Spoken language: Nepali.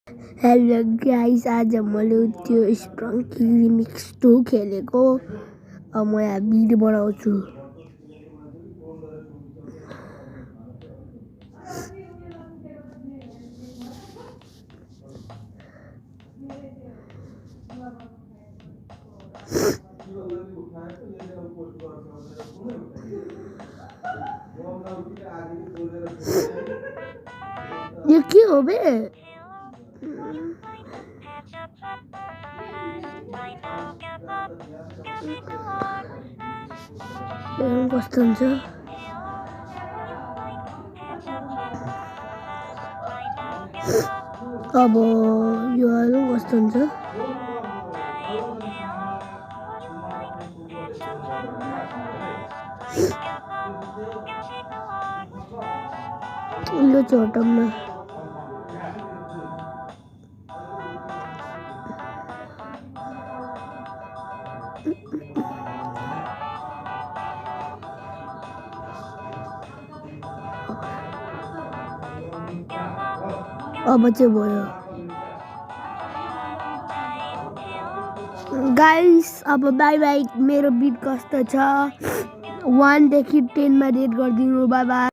हेलो गाइस, आज मैले त्यो स्प्रङ्की रिमिक्स 2 खेलेको। अब म यहाँ भिडियो बनाउँछु। यो के हो बे? कस्तो हुन्छ? अब यो हेर्नु कस्तो हुन्छ? यो छोटम्मा अब चाहिँ भयो। गाइस अब बाई बाई। मेरो बिट कस्तो छ 1 देखि 10 मा रेट गरिदिनु। By by.